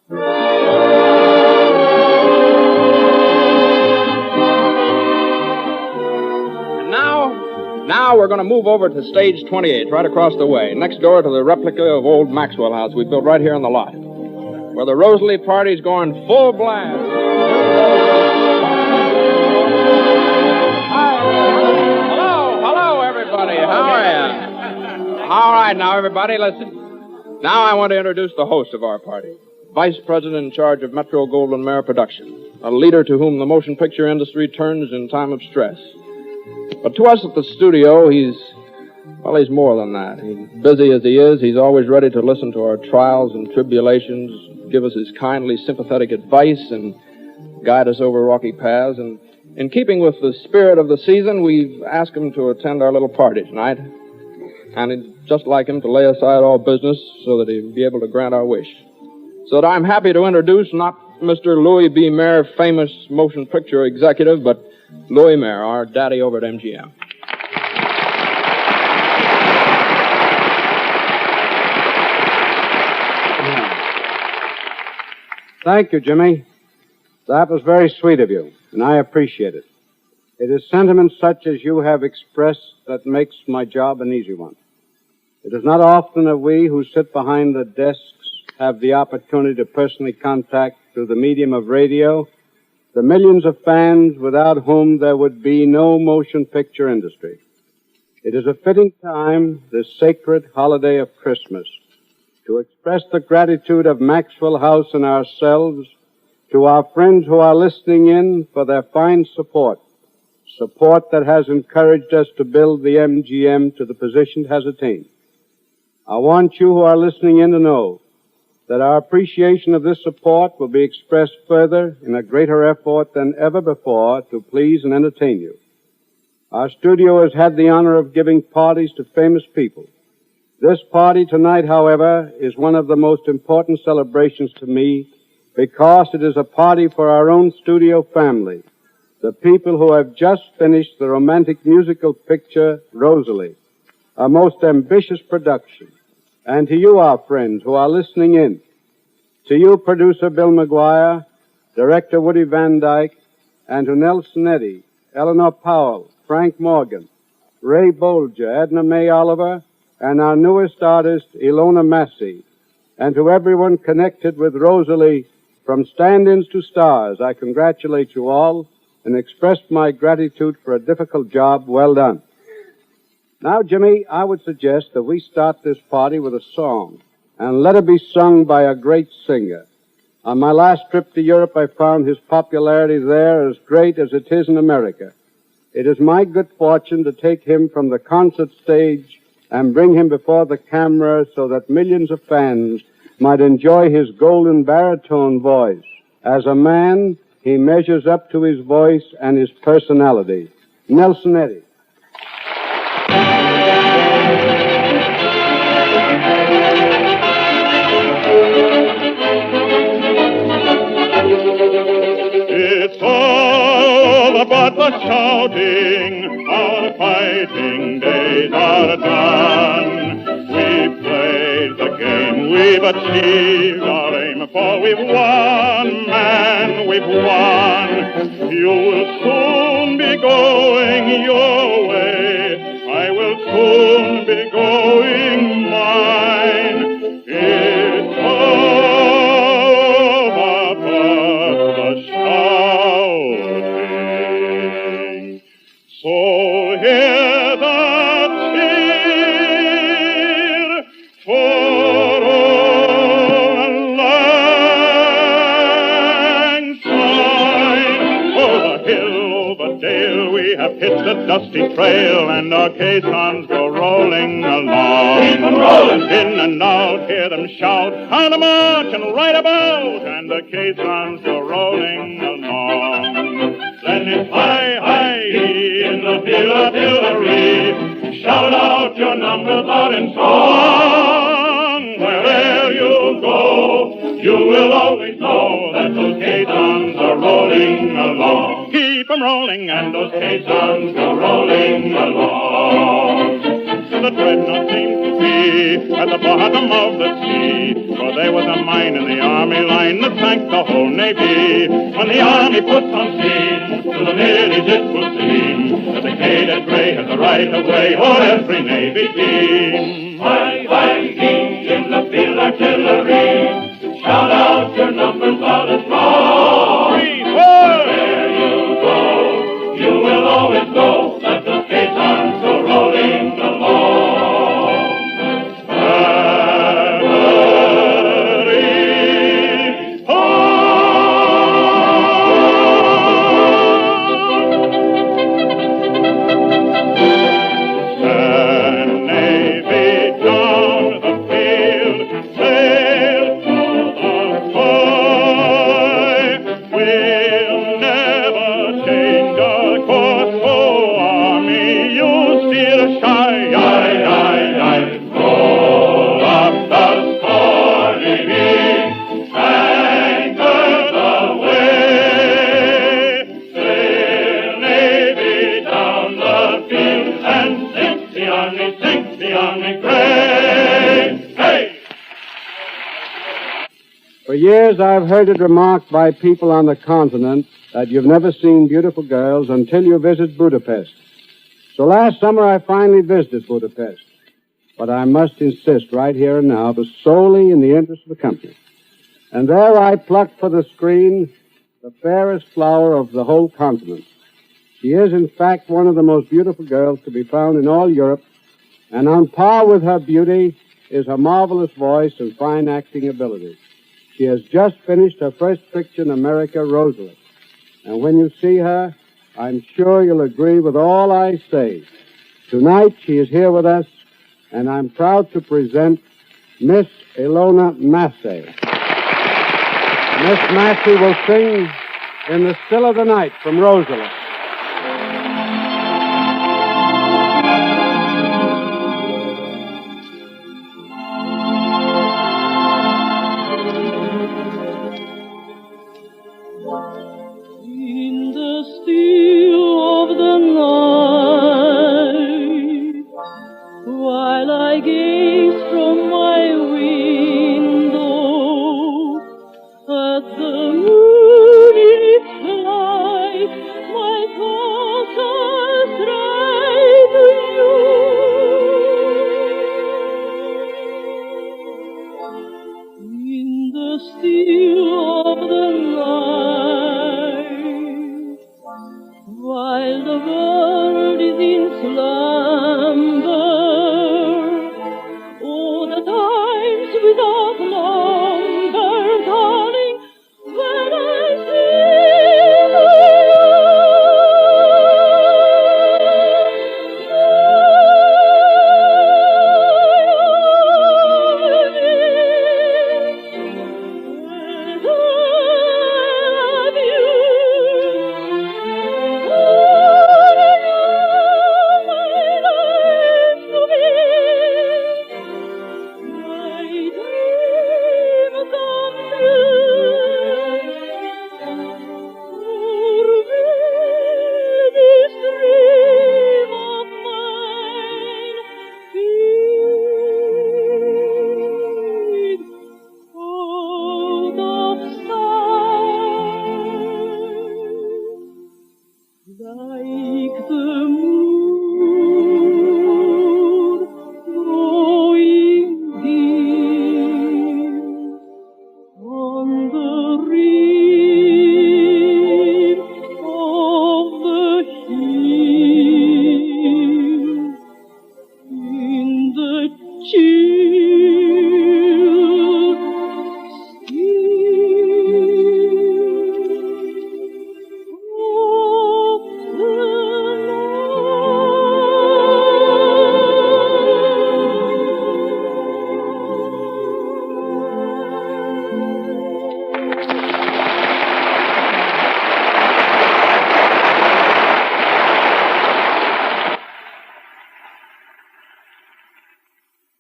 And now we're going to move over to stage 28, right across the way, next door to the replica of old Maxwell House we built right here in the lot, where the Rosalie party's going full blast. Hello, everybody. How are you? All right, now, everybody, listen. Now I want to introduce the host of our party, Vice President in charge of Metro-Goldwyn-Mayer Production, a leader to whom the motion picture industry turns in time of stress. But to us at the studio, he's more than that. He's busy as he is. He's always ready to listen to our trials and tribulations, give us his kindly, sympathetic advice, and guide us over rocky paths. And in keeping with the spirit of the season, we've asked him to attend our little party tonight. And it'd just like him to lay aside all business so that he'd be able to grant our wish. So that I'm happy to introduce not Mr. Louis B. Mayer, famous motion picture executive, but Louis Mayer, our daddy over at MGM. Thank you, Jimmy. That was very sweet of you, and I appreciate it. It is sentiment such as you have expressed that makes my job an easy one. It is not often that we who sit behind the desks have the opportunity to personally contact, through the medium of radio, the millions of fans without whom there would be no motion picture industry. It is a fitting time, this sacred holiday of Christmas, to express the gratitude of Maxwell House and ourselves to our friends who are listening in for their fine support that has encouraged us to build the MGM to the position it has attained. I want you who are listening in to know that our appreciation of this support will be expressed further in a greater effort than ever before to please and entertain you. Our studio has had the honor of giving parties to famous people. This party tonight, however, is one of the most important celebrations to me because it is a party for our own studio family, the people who have just finished the romantic musical picture, Rosalie, a most ambitious production. And to you, our friends, who are listening in, to you, producer Bill McGuire, director Woody Van Dyke, and to Nelson Eddy, Eleanor Powell, Frank Morgan, Ray Bolger, Edna Mae Oliver, and our newest artist, Ilona Massey, and to everyone connected with Rosalie, from stand-ins to stars, I congratulate you all and express my gratitude for a difficult job well done. Now, Jimmy, I would suggest that we start this party with a song, and let it be sung by a great singer. On my last trip to Europe, I found his popularity there as great as it is in America. It is my good fortune to take him from the concert stage and bring him before the camera so that millions of fans might enjoy his golden baritone voice. As a man, he measures up to his voice and his personality. Nelson Eddy. It's all about the shouting, our fighting days are done. We've played the game, we've achieved our aim, for we've won, man, we've won. You'll soon be going your way, I will soon be going mine. It's all about the shouting. So hear the cheer for old Lang Syne. O'er the hill, the dale, we have hit the dusty trail, and our caissons go rolling along. Keep them rolling! In and out, hear them shout, on the march and right about, and the caissons go rolling along. Then it's hi, hi, in the artillery, shout out your numbers loud and strong. Wherever you go, you will always know that those caissons are rolling along. Keep them rolling, and those caissons go rolling along. The dreadnought seems to be at the bottom of the sea, but there was a mine in the army line that sank the whole navy. When the army puts on steam to the middies, it will seem that the cadet Grey has the right of way o'er every navy team. Hi, hi, he in the field artillery. Shout out your numbers loud and strong. 3, 4. Where you go, you will always go. Let the caissons go rolling along. For years I've heard it remarked by people on the continent that you've never seen beautiful girls until you visit Budapest. So last summer I finally visited Budapest. But I must insist right here and now, it was solely in the interest of the country. And there I plucked for the screen the fairest flower of the whole continent. She is, in fact, one of the most beautiful girls to be found in all Europe, and on par with her beauty is her marvelous voice and fine acting ability. She has just finished her first picture in America, Rosalie. And when you see her, I'm sure you'll agree with all I say. Tonight, she is here with us, and I'm proud to present Miss Ilona Massey. Miss Massey will sing In the Still of the Night from Rosalie.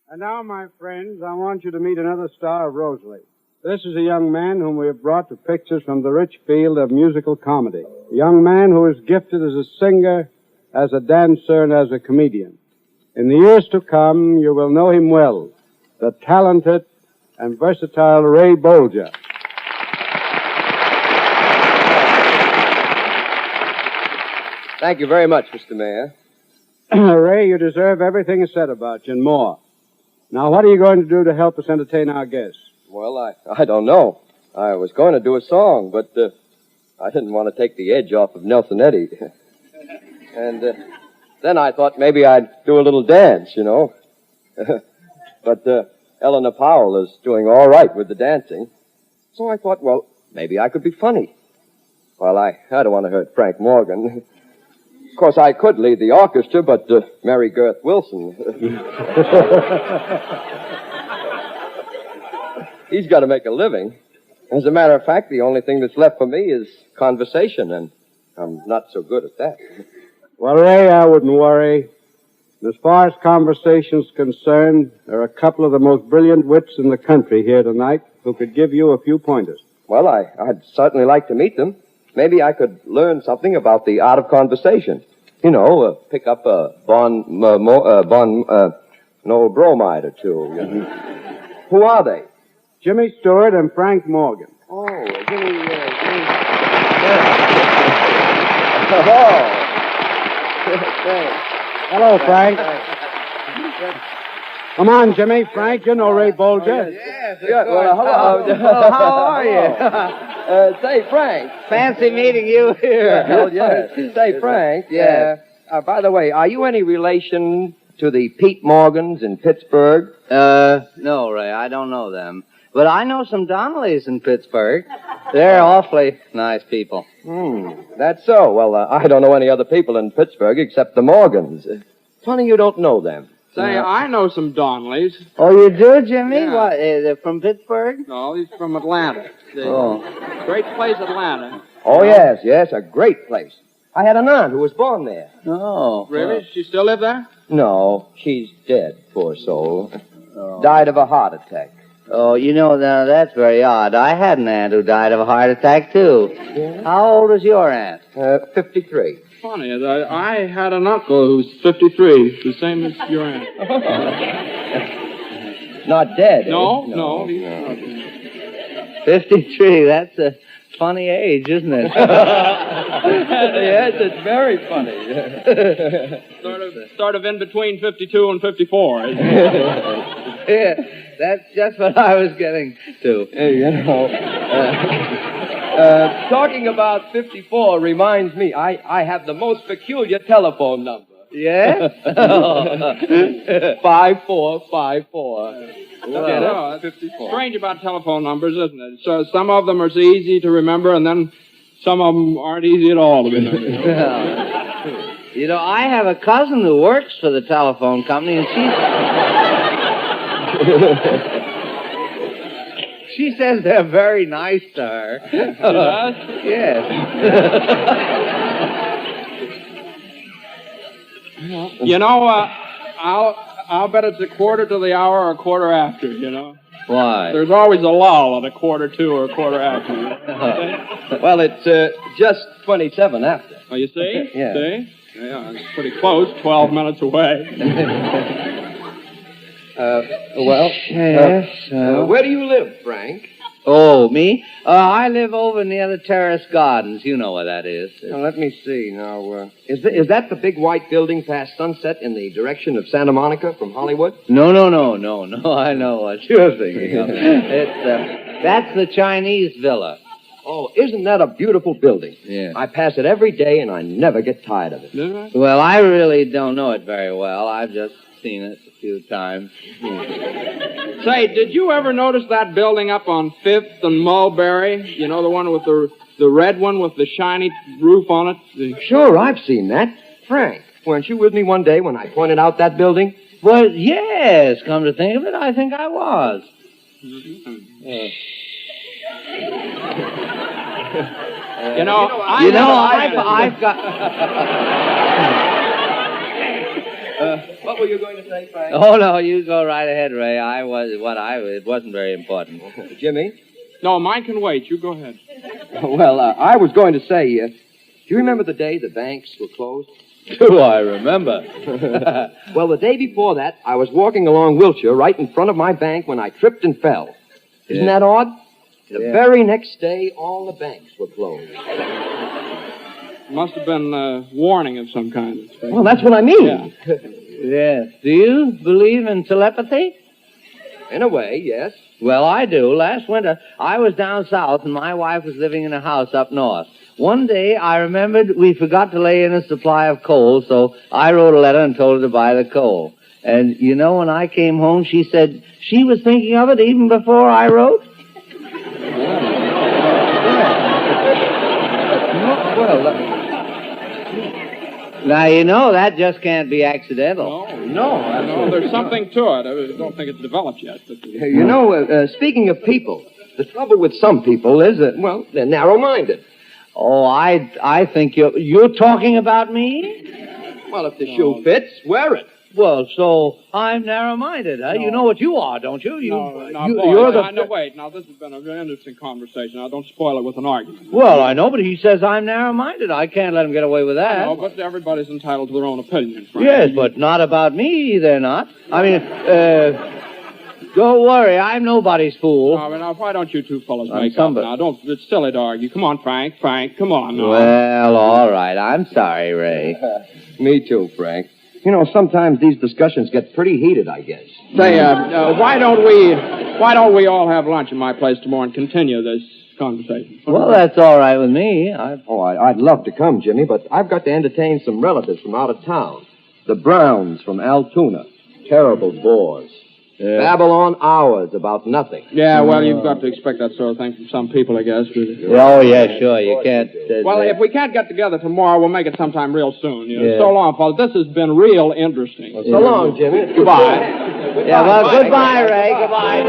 And now, my friends, I want you to meet another star of Rosalie. This is a young man whom we have brought to pictures from the rich field of musical comedy. A young man who is gifted as a singer, as a dancer, and as a comedian. In the years to come, you will know him well. The talented, and versatile Ray Bolger. Thank you very much, Mr. Mayor. Ray, you deserve everything said about you and more. Now, what are you going to do to help us entertain our guests? Well, I don't know. I was going to do a song, but I didn't want to take the edge off of Nelson Eddy. And then I thought maybe I'd do a little dance, you know. But Eleanor Powell is doing all right with the dancing. So I thought, well, maybe I could be funny. Well, I don't want to hurt Frank Morgan. Of course, I could lead the orchestra, but Meredith Willson. He's got to make a living. As a matter of fact, the only thing that's left for me is conversation, and I'm not so good at that. Well, Ray, I wouldn't worry. As far as conversation's concerned, there are a couple of the most brilliant wits in the country here tonight who could give you a few pointers. Well, I'd certainly like to meet them. Maybe I could learn something about the art of conversation. You know, pick up an old bromide or two. You know. Who are they? Jimmy Stewart and Frank Morgan. Oh, Jimmy. Oh. Hello, Frank. Come on, Jimmy. Frank, you know Ray Bolger. Yes, Yeah, well, hello. Well, how are you? Say, Frank. Fancy meeting you here. Well, yes. Say, Frank. Yes. By the way, are you any relation to the Pete Morgans in Pittsburgh? No, Ray, I don't know them. But I know some Donnellys in Pittsburgh. They're awfully nice people. That's so. Well, I don't know any other people in Pittsburgh except the Morgans. Funny you don't know them. Say, I know some Donnellys. Oh, you do, Jimmy? Yeah. What, they're from Pittsburgh? No, he's from Atlanta. Oh. Great place, Atlanta. Oh, yes, a great place. I had an aunt who was born there. Oh. Really? She still live there? No, she's dead, poor soul. Oh. Died of a heart attack. Oh, you know, now, that's very odd. I had an aunt who died of a heart attack, too. Yeah? How old is your aunt? 53. Funny, I had an uncle who's 53, the same as your aunt. Not dead, No. 53, that's a funny age, isn't it? Yes, it's very funny. Sort of in between 52 and 54. Isn't it? Yeah, that's just what I was getting to. You know, talking about 54 reminds me, I have the most peculiar telephone number. Yeah? 5454. No, it's strange about telephone numbers, isn't it? So some of them are so easy to remember, and then some of them aren't easy at all to remember. You know, I have a cousin who works for the telephone company, and she says they're very nice to her. She does? Yes. You know, I'll bet it's a quarter to the hour or a quarter after, you know. Why? There's always a lull at a quarter to or a quarter after. Well, it's just 27 after. Oh, you see? Yeah. See? Yeah, it's pretty close, 12 minutes away. Where do you live, Frank? Oh, me? I live over near the Terrace Gardens. You know where that is. Now, let me see. Now, is that the big white building past Sunset in the direction of Santa Monica from Hollywood? No. I know what you're thinking of. That's the Chinese Villa. Oh, isn't that a beautiful building? Yeah. I pass it every day, and I never get tired of it. Well, I really don't know it very well. I've just seen it a few times. Say, did you ever notice that building up on 5th and Mulberry? You know, the one with the red one with the shiny roof on it? Sure, I've seen that. Frank, weren't you with me one day when I pointed out that building? Well, yes, come to think of it, I think I was. I've got... What were you going to say, Frank? Oh, no, you go right ahead, Ray. It wasn't very important. Jimmy? No, mine can wait. You go ahead. Well, I was going to say, do you remember the day the banks were closed? Do I remember? Well, the day before that, I was walking along Wilshire right in front of my bank when I tripped and fell. Isn't that odd? The very next day, all the banks were closed. Must have been a warning of some kind. Well, that's what I mean. Yeah. Yes. Do you believe in telepathy? In a way, yes. Well, I do. Last winter, I was down south, and my wife was living in a house up north. One day, I remembered we forgot to lay in a supply of coal, so I wrote a letter and told her to buy the coal. And, you know, when I came home, she said she was thinking of it even before I wrote. Now, you know, that just can't be accidental. No, there's something to it. I don't think it's developed yet. But... You know, speaking of people, the trouble with some people is that, well, they're narrow-minded. Oh, I think you're talking about me? Well, if the shoe fits, wear it. Well, so I'm narrow-minded, huh? No. You know what you are, don't you? Wait. Now, this has been a very interesting conversation. Now, don't spoil it with an argument. Well, I know, but he says I'm narrow-minded. I can't let him get away with that. No, but everybody's entitled to their own opinion, Frank. Yes, but not about me, they're not. I mean, don't worry, I'm nobody's fool. Now, why don't you two fellas make up now? It's silly to argue. Come on, Frank, come on now. Well, all right. I'm sorry, Ray. Me too, Frank. You know, sometimes these discussions get pretty heated, I guess. Say, why don't we all have lunch in my place tomorrow and continue this conversation? Well, that's all right with me. I'd love to come, Jimmy, but I've got to entertain some relatives from out of town. The Browns from Altoona. Terrible bores. Yeah. Babble on hours about nothing. Yeah, well, you've got to expect that sort of thing from some people, I guess. Oh, yeah, sure. You can't... well, if we can't get together tomorrow, we'll make it sometime real soon. You know? Yeah. So long, fellas. This has been real interesting. Well, so long, Jimmy. Goodbye. Yeah, well, goodbye, Ray. Goodbye.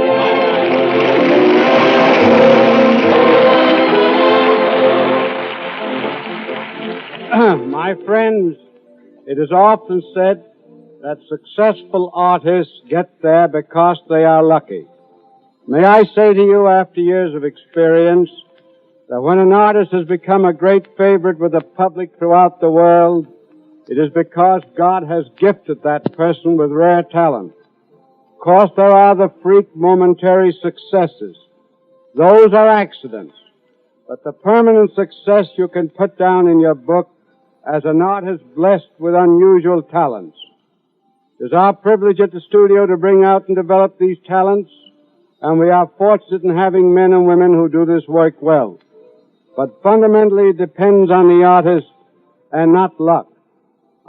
My friends, it is often said that successful artists get there because they are lucky. May I say to you, after years of experience, that when an artist has become a great favorite with the public throughout the world, it is because God has gifted that person with rare talent. Of course, there are the freak momentary successes. Those are accidents. But the permanent success you can put down in your book as an artist blessed with unusual talents. It is our privilege at the studio to bring out and develop these talents, and we are fortunate in having men and women who do this work well. But fundamentally, it depends on the artist and not luck.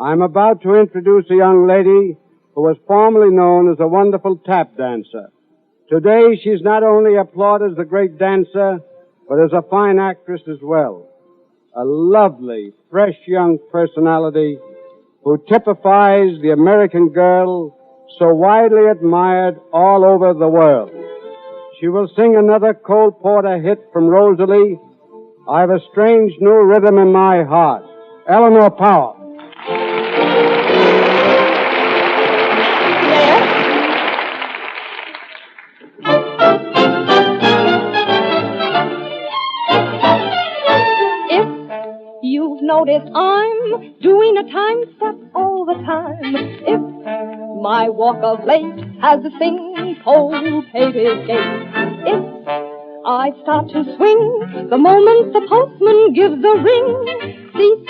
I'm about to introduce a young lady who was formerly known as a wonderful tap dancer. Today, she's not only applauded as a great dancer, but as a fine actress as well. A lovely, fresh young personality who typifies the American girl so widely admired all over the world. She will sing another Cole Porter hit from Rosalie, I've a Strange New Rhythm in My Heart. Eleanor Powell. You've noticed I'm doing a time step all the time. If my walk of late has the syncopated gait, if I start to swing the moment the postman gives the ring, cease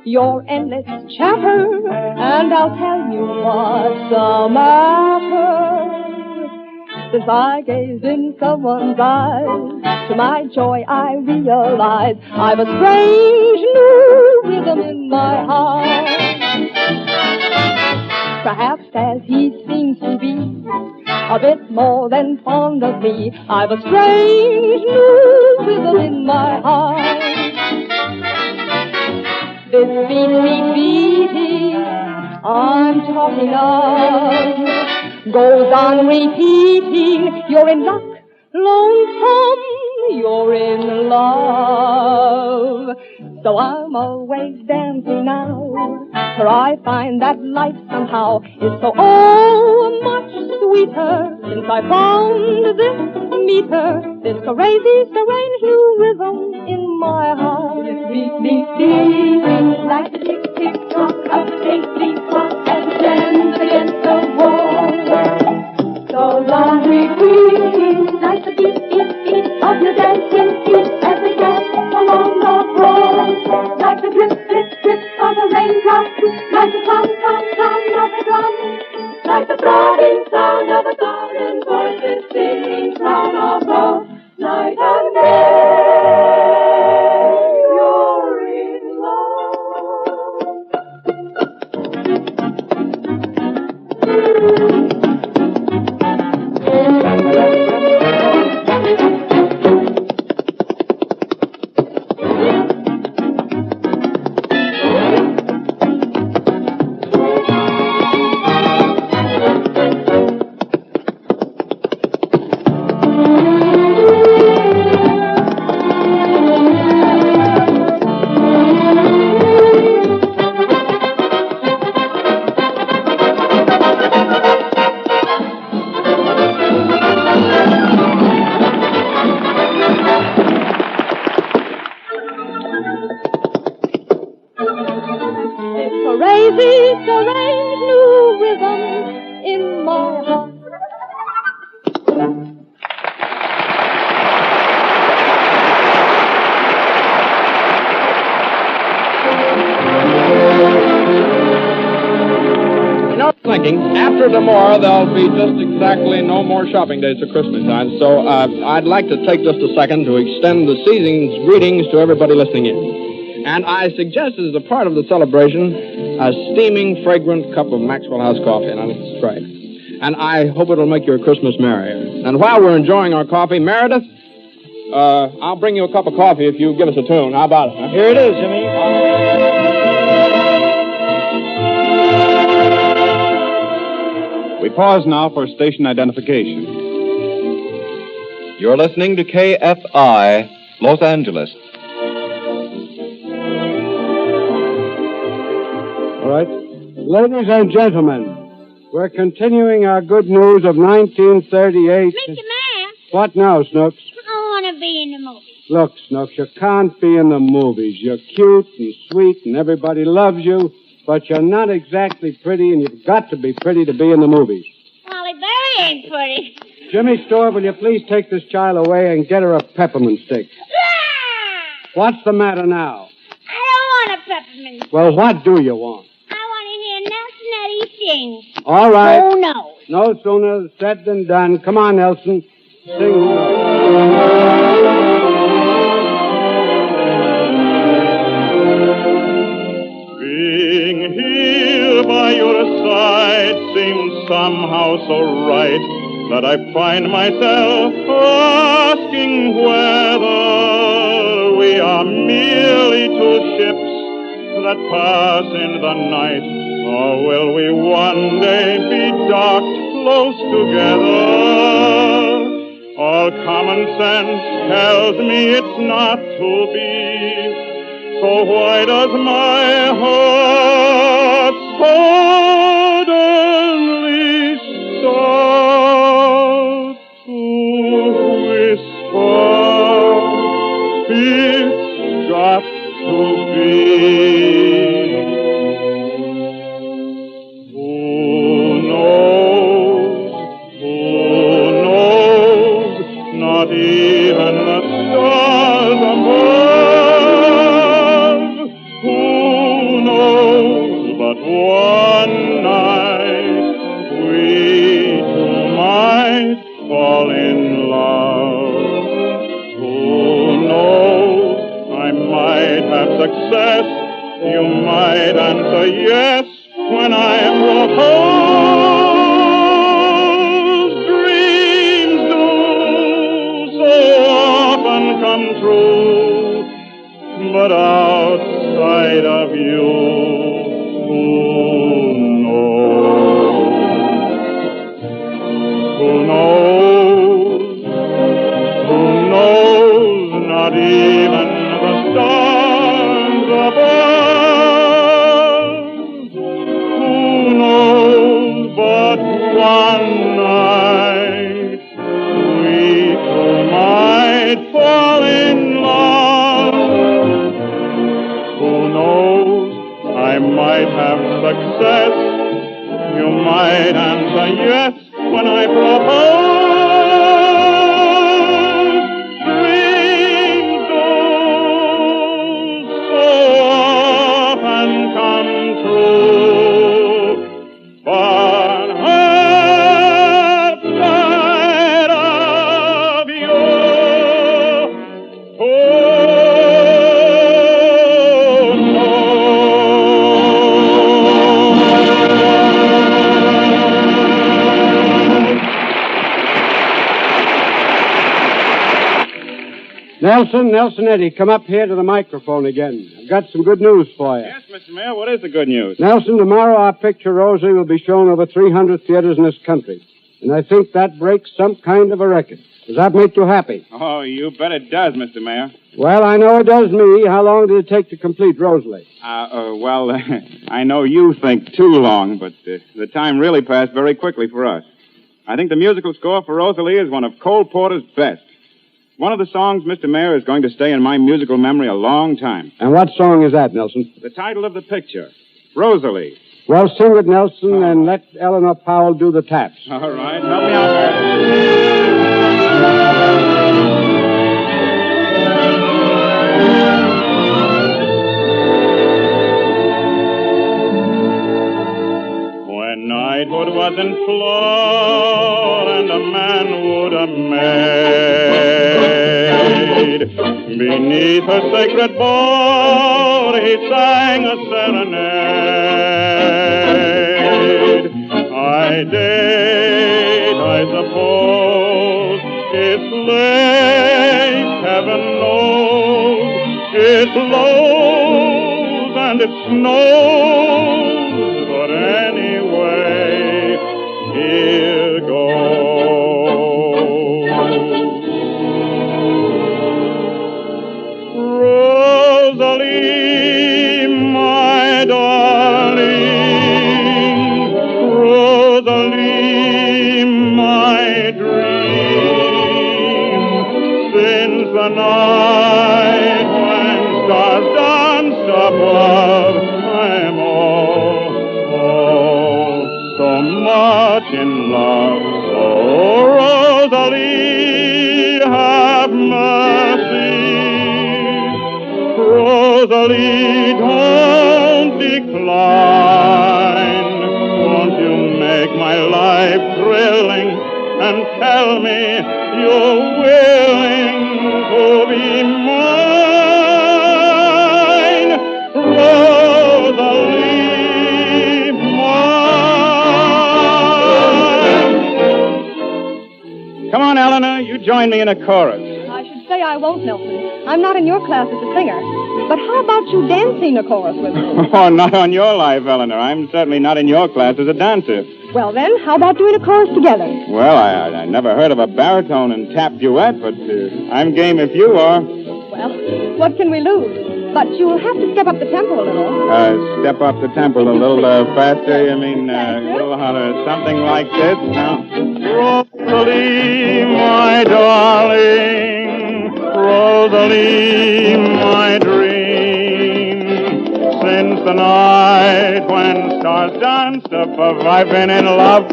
your endless chatter and I'll tell you what's the matter. Since I gazed in someone's eyes, to my joy I realize I've a strange new rhythm in my heart. Perhaps as he seems to be a bit more than fond of me, I've a strange new rhythm in my heart. This beating I'm talking of goes on repeating. You're in luck, lonesome, you're in love. So I'm always dancing now, for I find that life somehow is so much sweeter since I found this meter, this crazy, strange new rhythm in my heart. Beat, beat, beating like the tick, tick, tock of the daisy clock as it stands against the wall. So long repeating like the beat beats arrange new rhythms in my heart. Thinking after tomorrow there'll be just exactly no more shopping days for Christmas time, so I'd like to take just a second to extend the season's greetings to everybody listening in. And I suggest as a part of the celebration a steaming, fragrant cup of Maxwell House coffee, and it's right. And I hope it'll make your Christmas merrier. And while we're enjoying our coffee, Meredith, I'll bring you a cup of coffee if you give us a tune. How about it? Huh? Here it is, Jimmy. We pause now for station identification. You're listening to KFI, Los Angeles. All right. Ladies and gentlemen, we're continuing our good news of 1938. Mr. Mayor. What now, Snooks? I want to be in the movie. Look, Snooks, you can't be in the movies. You're cute and sweet and everybody loves you, but you're not exactly pretty, and you've got to be pretty to be in the movies. Holly Berry ain't pretty. Jimmy Stewart, will you please take this child away and get her a peppermint stick? What's the matter now? I don't want a peppermint. Well, what do you want? I want to hear Nelson Eddy sing. All right. Oh, no. No sooner said than done. Come on, Nelson. Sing. Being here by your side seems somehow so right that I find myself asking whether we are merely two ships that pass in the night, or will we one day be docked close together? All common sense tells me it's not to be. So why does my heart suddenly start to whisper, it's got to be? Who knows, not even the stars above. One night we two might fall in love. Who knows, I might have success. You might answer yes when I propose. Dreams do so often come true, but outside of you, not even the stars above. Who knows, but one night we two might fall in love. Who knows, I might have success. You might answer yes when I propose. Nelson Eddy, come up here to the microphone again. I've got some good news for you. Yes, Mr. Mayor, what is the good news? Nelson, tomorrow our picture, Rosalie, will be shown over 300 theaters in this country. And I think that breaks some kind of a record. Does that make you happy? Oh, you bet it does, Mr. Mayor. Well, I know it does me. How long did it take to complete Rosalie? Well, I know you think too long, but the time really passed very quickly for us. I think the musical score for Rosalie is one of Cole Porter's best. One of the songs, Mr. Mayor, is going to stay in my musical memory a long time. And what song is that, Nelson? The title of the picture, Rosalie. Well, sing it, Nelson, and let Eleanor Powell do the taps. All right. Help me out, Meredith. When knighthood was in floor and a manhood a maid, beneath her sacred board he sang a serenade. I date, I suppose, it's late, heaven knows, it blows and it snows, but anyway, here goes. Rosalie, my darling, Rosalie, my dream, since the night when stars danced above, I'm all so much in love. Oh, Rosalie, have mercy. Rosalie, don't decline. Won't you make my life thrilling and tell me you're willing to be mine? Rosalie, mine. Come on, Eleanor. You join me in a chorus. I should say I won't, Nelson. I'm not in your class as a singer. But how about you dancing a chorus with me? Oh, not on your life, Eleanor. I'm certainly not in your class as a dancer. Well, then, how about doing a chorus together? Well, I never heard of a baritone and tap duet, but I'm game if you are. Well, what can we lose? But you'll have to step up the tempo a little. Step up the tempo a little faster. You mean, we'll holler something like this now. Rosalie, my darling, Rosalie, my dream, since the night when stars danced above, I've been in love.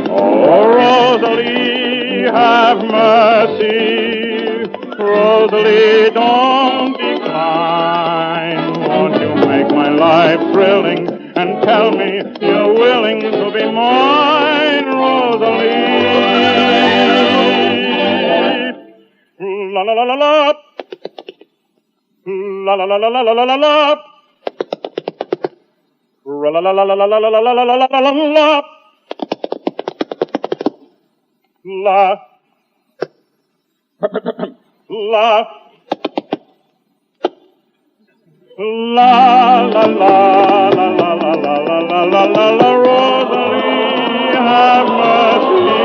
Oh, Rosalie, have mercy. Rosalie, don't decline. Won't you make my life thrilling and tell me you're willing to be mine, Rosalie? La la la la la. La la la la la la la la la. La la la la la la la la la la la la la. La. La. La la la la la la la la la la la. Rosalie, have mercy.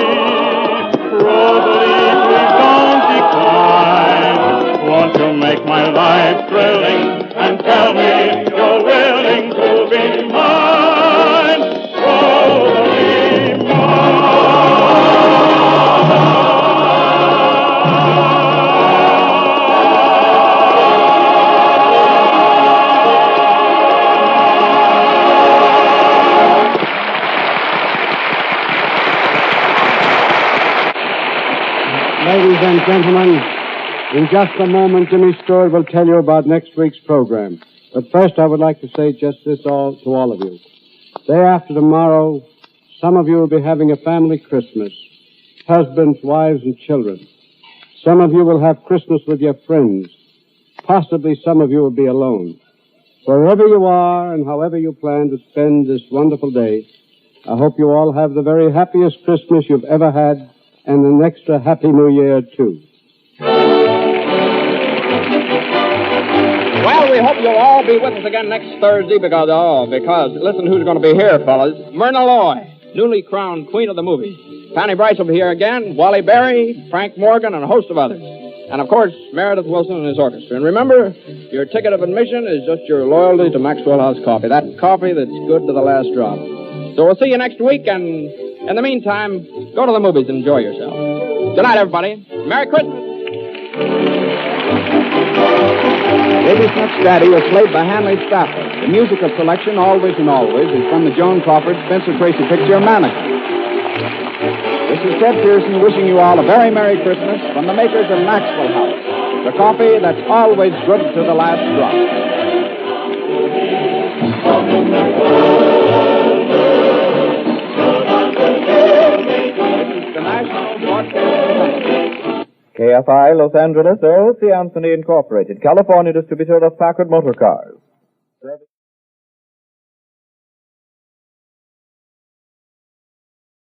Rosalie, please don't decline. Won't you make my life thrilling and tell me you're willing to be mine, Rosalie, Ladies and gentlemen, in just a moment, Jimmy Stewart will tell you about next week's program. But first, I would like to say just this to all of you. Day after tomorrow, some of you will be having a family Christmas. Husbands, wives, and children. Some of you will have Christmas with your friends. Possibly some of you will be alone. Wherever you are and however you plan to spend this wonderful day, I hope you all have the very happiest Christmas you've ever had and an extra happy New Year, too. Well, we hope you'll all be with us again next Thursday because listen who's going to be here, fellas. Myrna Loy, newly crowned Queen of the Movies. Fanny Brice will be here again, Wally Berry, Frank Morgan, and a host of others. And, of course, Meredith Willson and his orchestra. And remember, your ticket of admission is just your loyalty to Maxwell House Coffee. That coffee that's good to the last drop. So we'll see you next week, and in the meantime, go to the movies and enjoy yourself. Good night, everybody. Merry Christmas. Baby Snooks' Daddy was played by Hanley Stafford. The musical selection, Always and Always, is from the Joan Crawford Spencer Tracy picture, Mannequin. This is Ted Pearson wishing you all a very Merry Christmas from the makers of Maxwell House, the coffee that's always good to the last drop. This is the National Broadcasting Company. KFI Los Angeles, LC Anthony Incorporated, California distributor of Packard Motor Cars.